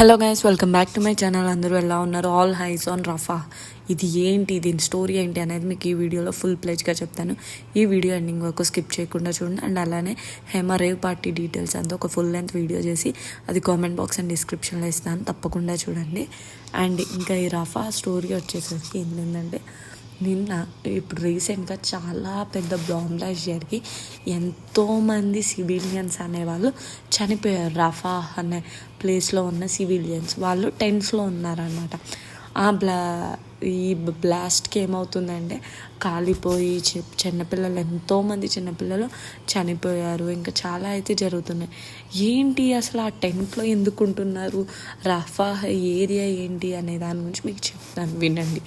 Hello guys, welcome back to my channel. అందరూ ఎలా ఉన్నారు? ఆల్ హైస్ ఆన్ రఫా. ఇది ఏంటి, దీని స్టోరీ ఏంటి అనేది మీకు ఈ వీడియోలో ఫుల్ ప్లేజ్గా చెప్తాను. ఈ వీడియో ఎండింగ్ వరకు స్కిప్ చేయకుండా చూడండి. అండ్ అలానే హేమ రేవ్ పార్టీ డీటెయిల్స్ అంతా ఒక ఫుల్ లెంత్ వీడియో చేసి అది కామెంట్ బాక్స్ అండ్ డిస్క్రిప్షన్లో ఇస్తాను, తప్పకుండా చూడండి. అండ్ ఇంకా ఈ రఫా స్టోరీ వచ్చేసరికి ఏంటంటే, ఇప్పుడు రీసెంట్గా చాలా పెద్ద బాంబ్ బ్లాస్ట్ జరిగి ఎంతోమంది సివిలియన్స్ అనేవాళ్ళు చనిపోయారు. రఫా అనే ప్లేస్లో ఉన్న సివిలియన్స్ వాళ్ళు టెంట్స్లో ఉన్నారనమాట. ఈ బ్లాస్ట్కి ఏమవుతుందంటే కాలిపోయి చిన్నపిల్లలు ఎంతోమంది చిన్నపిల్లలు చనిపోయారు. ఇంకా చాలా అయితే జరుగుతున్నాయి. ఏంటి అసలు ఆ టెంట్లో ఎందుకు ఉంటున్నారు, రఫా ఏరియా ఏంటి అనే దాని గురించి మీకు చెప్తాను, వినండి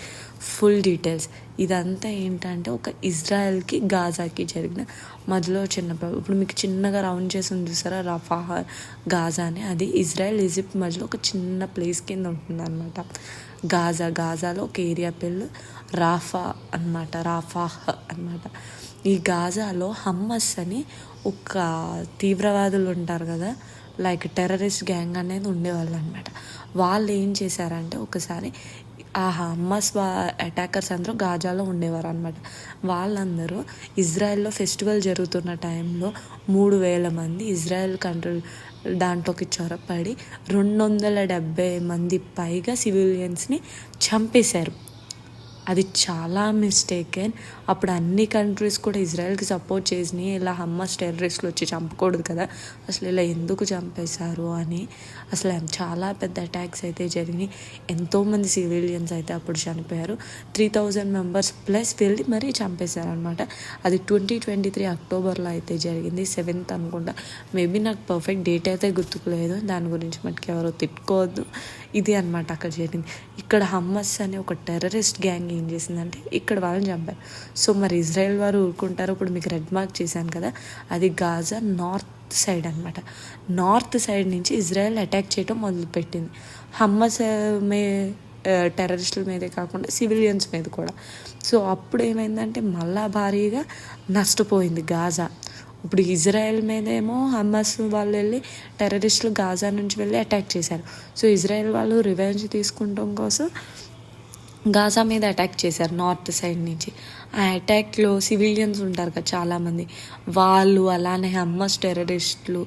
ఫుల్ డీటెయిల్స్. ఇదంతా ఏంటంటే ఒక ఇజ్రాయెల్కి గాజాకి జరిగిన మధ్యలో ఇప్పుడు మీకు చిన్నగా రౌండ్ చేసి ఉంది చూసారా, రఫా గాజా అని, అది ఇజ్రాయెల్ ఈజిప్ట్ మధ్యలో ఒక చిన్న ప్లేస్ కింద ఉంటుంది అనమాట. గాజాలో ఒక ఏరియా పేరు రాఫాహ్ అనమాట. ఈ గాజాలో హమ్మస్ అని ఒక తీవ్రవాదులు ఉంటారు కదా, లైక్ టెర్రరిస్ట్ గ్యాంగ్ అనేది ఉండేవాళ్ళు అనమాట. వాళ్ళు ఏం చేశారంటే ఒకసారి ఆ హమ్మస్ అటాకర్స్ అందరూ గాజాలో ఉండేవారు అనమాట. వాళ్ళందరూ ఇజ్రాయెల్లో ఫెస్టివల్ జరుగుతున్న టైంలో 3,000 మంది ఇజ్రాయెల్ కంట్రీ దాంట్లోకి చొరపడి 270 మంది పైగా సివిలియన్స్ని చంపేశారు. అది చాలా మిస్టేకెన్. అప్పుడు అన్ని కంట్రీస్ కూడా ఇజ్రాయెల్కి సపోర్ట్ చేసినాయి, ఇలా హమ్మస్ టెర్రరిస్టులు వచ్చి చంపకూడదు కదా, అసలు ఇలా ఎందుకు చంపేశారు అని. అసలు చాలా పెద్ద అటాక్స్ అయితే జరిగినాయి. ఎంతోమంది సివిలియన్స్ అయితే అప్పుడు చనిపోయారు. 3,000 మెంబర్స్ ప్లస్ వెళ్ళి మరీ చంపేశారనమాట. అది 2023 అక్టోబర్లో అయితే జరిగింది, 7th అనుకుంటా. మేబీ నాకు పర్ఫెక్ట్ డేట్ అయితే గుర్తుకులేదు, దాని గురించి మటుకు ఎవరో తిట్టుకోవద్దు. ఇది అనమాట అక్కడ జరిగింది. ఇక్కడ హమ్మస్ అనే ఒక టెర్రరిస్ట్ గ్యాంగ్ ఏం చేసిందంటే ఇక్కడ వాళ్ళని చంపారు. సో మరి ఇజ్రాయెల్ వారు ఊరుకుంటారు. ఇప్పుడు మీకు రెడ్ మార్క్ చేశాను కదా, అది గాజా నార్త్ సైడ్ అనమాట. నార్త్ సైడ్ నుంచి ఇజ్రాయెల్ అటాక్ చేయడం మొదలుపెట్టింది. హమ్మస్ టెర్రరిస్టుల మీదే కాకుండా సివిలియన్స్ మీద కూడా. సో అప్పుడు ఏమైందంటే మళ్ళా భారీగా నష్టపోయింది గాజా. ఇప్పుడు ఇజ్రాయెల్ మీదేమో హమ్మస్ వాళ్ళు వెళ్ళి టెర్రరిస్టులు గాజా నుంచి వెళ్ళి అటాక్ చేశారు. సో ఇజ్రాయెల్ వాళ్ళు రివెంజ్ తీసుకుంటాం కోసం గాజా మీద అటాక్ చేశారు నార్త్ సైడ్ నుంచి. ఆ అటాక్లో సివిలియన్స్ ఉంటారు కదా చాలామంది, వాళ్ళు అలానే హమ్మస్ టెర్రరిస్టులు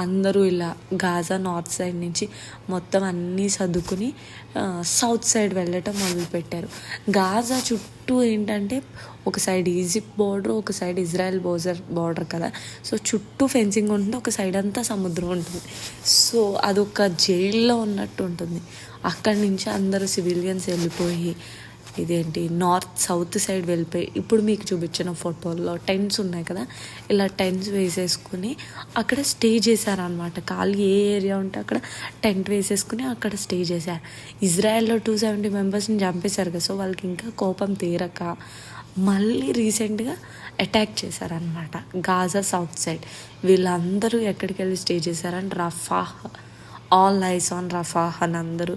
అందరూ ఇలా గాజా నార్త్ సైడ్ నుంచి మొత్తం అన్నీ సర్దుకుని సౌత్ సైడ్ వెళ్ళటం మొదలుపెట్టారు. గాజా చుట్టూ ఏంటంటే ఒక సైడ్ ఈజిప్ట్ బోర్డర్, ఒక సైడ్ ఇజ్రాయెల్ బోర్డర్ కదా. సో చుట్టూ ఫెన్సింగ్ ఉంటుంది, ఒక సైడ్ అంతా సముద్రం ఉంటుంది. సో అదొక జైల్లో ఉన్నట్టు ఉంటుంది. అక్కడి నుంచి అందరూ సివిలియన్స్ వెళ్ళిపోయి సౌత్ సైడ్ వెళ్ళిపోయి, ఇప్పుడు మీకు చూపించిన ఫోటోల్లో టెంట్స్ ఉన్నాయి కదా, ఇలా టెంట్స్ వేసేసుకుని అక్కడ స్టే చేశారనమాట. ఖాళీ ఏ ఏరియా ఉంటే అక్కడ టెంట్ వేసేసుకుని అక్కడ స్టే చేశారు. ఇజ్రాయెల్లో 270 మెంబర్స్ని చంపేశారు కదా. సో వాళ్ళకి ఇంకా కోపం తీరక మళ్ళీ రీసెంట్గా అటాక్ చేశారనమాట గాజా సౌత్ సైడ్. వీళ్ళందరూ ఎక్కడికి వెళ్ళి స్టే చేశారంటే రఫాహ్. ఆల్ ఐస్ ఆన్ రఫాహ్ అని అందరూ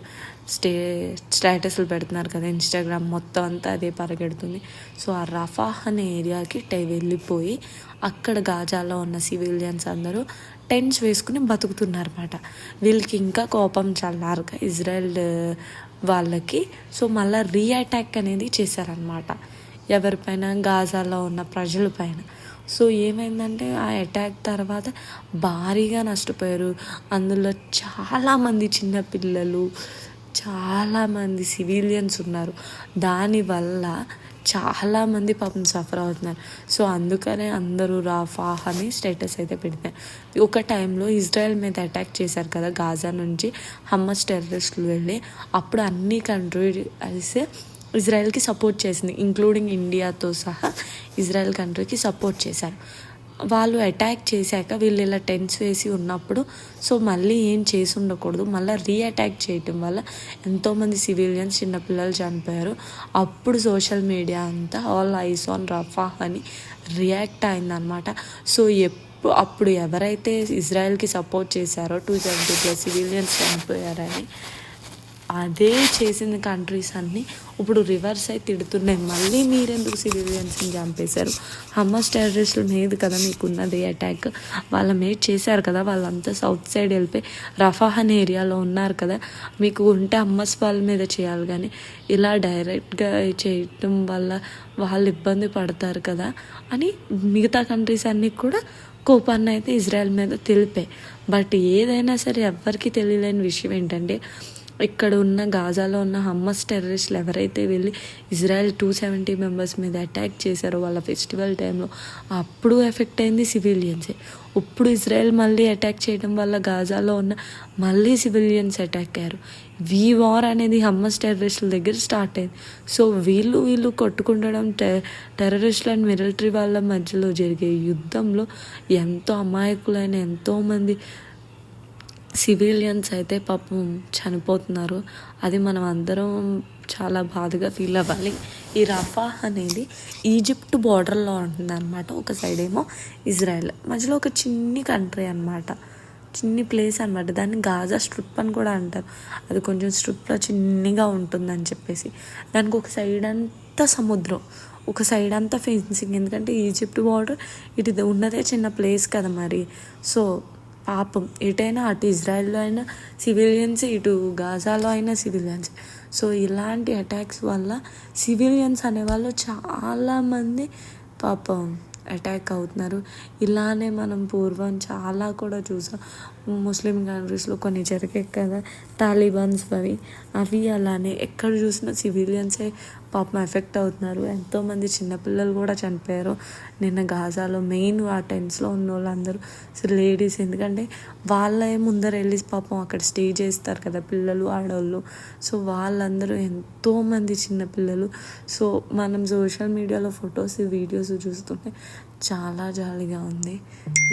స్టేటస్లు పెడుతున్నారు కదా, ఇన్స్టాగ్రామ్ మొత్తం అంతా అదే పరిగెడుతుంది. సో ఆ రఫాహ్ అనే ఏరియాకి వెళ్ళిపోయి అక్కడ గాజాలో ఉన్న సివిలియన్స్ అందరూ టెంట్స్ వేసుకుని బతుకుతున్నారన్నమాట. వీళ్ళకి ఇంకా కోపం చల్లారుగా ఇజ్రాయెల్ వాళ్ళకి. సో మళ్ళీ రీఅటాక్ అనేది చేశారనమాట ఎవరిపైన, గాజాలో ఉన్న ప్రజల పైన. సో ఏమైందంటే ఆ అటాక్ తర్వాత భారీగా నష్టపోయారు. అందులో చాలామంది చిన్నపిల్లలు, చాలామంది సివిలియన్స్ ఉన్నారు. దానివల్ల చాలామంది పాపం సఫర్ అవుతున్నారు. సో అందుకనే అందరూ రఫాహ్ అని స్టేటస్ అయితే పెడతారు. ఒక టైంలో ఇజ్రాయెల్ మీద అటాక్ చేశారు కదా గాజా నుంచి హమ్మస్ టెర్రరిస్టులు వెళ్ళి, అప్పుడు అన్ని కంట్రీస్ ఇజ్రాయెల్కి సపోర్ట్ చేసింది, ఇంక్లూడింగ్ ఇండియాతో సహా ఇజ్రాయెల్ కంట్రీకి సపోర్ట్ చేశారు. వాళ్ళు అటాక్ చేశాక వీళ్ళు ఇలా టెంట్స్ వేసి ఉన్నప్పుడు సో మళ్ళీ ఏం చేసి ఉండకూడదు, మళ్ళీ రీఅటాక్ చేయటం వల్ల ఎంతోమంది సివిలియన్స్ చిన్నపిల్లలు చనిపోయారు. అప్పుడు సోషల్ మీడియా అంతా ఆల్ ఐస్ ఆన్ రఫాహ్ అని రియాక్ట్ అయిందనమాట. సో అప్పుడు ఎవరైతే ఇజ్రాయెల్కి సపోర్ట్ చేశారో 270+ సివిలియన్స్ చనిపోయారని అదే చేసిన కంట్రీస్ అన్నీ ఇప్పుడు రివర్స్ అయి తిడుతున్నాయి, మళ్ళీ మీరెందుకు సివిలియన్స్ని చంపేశారు, హమాస్ టెర్రరిస్టుల మీద కదా మీకున్నది అటాక్, వాళ్ళ మీద చేశారు కదా, వాళ్ళంతా సౌత్ సైడ్ వెళ్ళిపోయి రఫాహ్ అనే ఏరియాలో ఉన్నారు కదా, మీకు ఉంటే హమాస్ వాళ్ళ మీద చేయాలి కానీ ఇలా డైరెక్ట్గా చేయటం వల్ల వాళ్ళు ఇబ్బంది పడతారు కదా అని మిగతా కంట్రీస్ అన్నీ కూడా కోపాన్ని అయితే ఇజ్రాయెల్ మీద తెలిపాయి. బట్ ఏదైనా సరే ఎవ్వరికీ తెలియలేని విషయం ఏంటంటే ఇక్కడ ఉన్న గాజాలో ఉన్న హమ్మస్ టెర్రరిస్టులు ఎవరైతే వెళ్ళి ఇజ్రాయెల్ 270 మెంబర్స్ మీద అటాక్ చేశారో వాళ్ళ ఫెస్టివల్ టైంలో అప్పుడు ఎఫెక్ట్ అయింది సివిలియన్సే. ఇప్పుడు ఇజ్రాయెల్ మళ్ళీ అటాక్ చేయడం వల్ల గాజాలో ఉన్న మళ్ళీ సివిలియన్స్ అటాక్ అయ్యారు. ఈ వార్ అనేది హమ్మస్ టెర్రరిస్టుల దగ్గర స్టార్ట్ అయింది. సో వీళ్ళు కొట్టుకుండడం టెర్రరిస్టులు అండ్ మిలిటరీ వాళ్ళ మధ్యలో జరిగే యుద్ధంలో ఎంతో అమాయకులైన ఎంతోమంది సివిలియన్స్ అయితే పాపం చనిపోతున్నారు. అది మనం అందరం చాలా బాధగా ఫీల్ అవ్వాలి. ఈ రఫాహ్ అనేది ఈజిప్ట్ బార్డర్లో ఉంటుంది అనమాట. ఒక సైడ్ ఏమో ఇజ్రాయెల్, మధ్యలో ఒక చిన్ని కంట్రీ అనమాట, చిన్ని ప్లేస్ అనమాట. దాన్ని గాజా స్ట్రిప్ అని కూడా అంటారు. అది కొంచెం స్ట్రిప్లో చిన్నగా ఉంటుందని చెప్పేసి. దానికి ఒక సైడ్ అంతా సముద్రం, ఒక సైడ్ అంతా ఫెన్సింగ్. ఎందుకంటే ఈజిప్ట్ బార్డర్ ఇటు ఉన్నదే చిన్న ప్లేస్ కదా మరి. సో పాపం ఎటైనా అటు ఇజ్రాయెల్లో అయినా సివిలియన్స్, ఇటు గాజాలో అయినా సివిలియన్స్. సో ఇలాంటి అటాక్స్ వల్ల సివిలియన్స్ అనేవాళ్ళు చాలామంది పాపం అటాక్ అవుతున్నారు. ఇలానే మనం పూర్వం చాలా కూడా చూసాం. ముస్లిం కంట్రీస్లో కొన్ని జరిగాయి కదా తాలిబాన్స్ అవి అలానే ఎక్కడ చూసినా సివిలియన్సే పాపం ఎఫెక్ట్ అవుతున్నారు. ఎంతోమంది చిన్నపిల్లలు కూడా చనిపోయారు నిన్న గాజాలో. మెయిన్ ఆ టెన్స్లో ఉన్న వాళ్ళందరూ లేడీస్, ఎందుకంటే వాళ్ళే ముందర వెళ్ళి పాపం అక్కడ స్టే చేస్తారు కదా పిల్లలు ఆడవాళ్ళు. సో వాళ్ళందరూ ఎంతోమంది చిన్నపిల్లలు. సో మనం సోషల్ మీడియాలో ఫొటోస్ వీడియోస్ చూస్తుంటే చాలా జాలిగా ఉంది.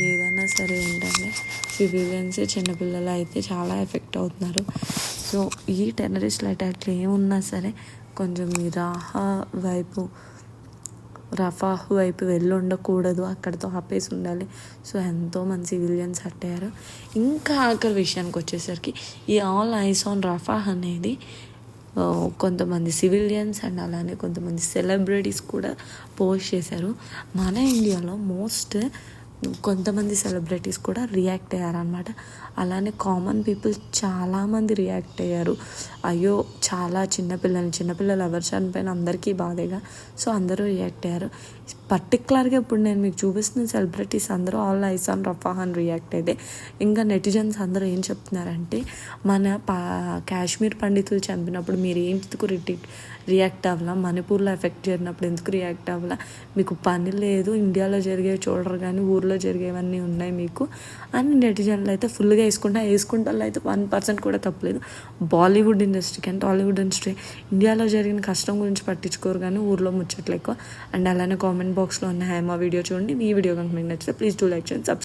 ఏదైనా సరే ఏంటంటే సివిలియన్స్ చిన్నపిల్లలు అయితే చాలా ఎఫెక్ట్ అవుతున్నారు. సో ఈ టెర్రరిస్ట్ అటాక్లు ఏమున్నా సరే కొంచెం ఈ రఫాహ్ వైపు వెళ్ళి ఉండకూడదు, అక్కడితో ఆపేసి ఉండాలి. సో ఎంతోమంది సివిలియన్స్ అట్టారు. ఇంకా ఆఖరి విషయానికి వచ్చేసరికి ఈ ఆల్ ఐస్ ఆన్ రఫాహ్ అనేది కొంతమంది సివిలియన్స్ అండ్ అలానే కొంతమంది సెలబ్రిటీస్ కూడా పోస్ట్ చేశారు. మన ఇండియాలో కొంతమంది సెలబ్రిటీస్ కూడా రియాక్ట్ అయ్యారనమాట. అలానే కామన్ పీపుల్ చాలామంది రియాక్ట్ అయ్యారు. అయ్యో చాలా చిన్నపిల్లలు ఎవరు చనిపోయినా అందరికీ బాధేగా. సో అందరూ రియాక్ట్ అయ్యారు. పర్టికులర్గా ఇప్పుడు నేను మీకు చూపిస్తున్న సెలబ్రిటీస్ అందరూ ఆల్ ఐస్ ఆన్ రఫాహ్ అని రియాక్ట్ అయితే, ఇంకా నెటిజన్స్ అందరూ ఏం చెప్తున్నారంటే మన కాశ్మీర్ పండితులు చంపినప్పుడు మీరు ఎందుకు రియాక్ట్ అవ్వాలా, మణిపూర్లో ఎఫెక్ట్ జరిగినప్పుడు ఎందుకు రియాక్ట్ అవ్వాలా, మీకు పని లేదు, ఇండియాలో జరిగేవి చూడరు కానీ ఊర్లో జరిగేవన్నీ ఉన్నాయి మీకు అని నెటిజన్లు అయితే ఫుల్గా వేసుకుంటే అయితే 1% కూడా తప్పలేదు. బాలీవుడ్ ఇండస్ట్రీ కానీ టాలీవుడ్ ఇండస్ట్రీ ఇండియాలో జరిగిన కష్టం గురించి పట్టించుకోరు కానీ ఊర్లో ముచ్చట్లు ఎక్కువ. అండ్ అలానే కామెంట్ బాక్స్లో ఉన్న హేమ వీడియో చూడండి. మీ వీడియో కనుక మీకు నచ్చితే ప్లీజ్ డూ లైక్ చేయండి, సబ్స్క్రైబ్.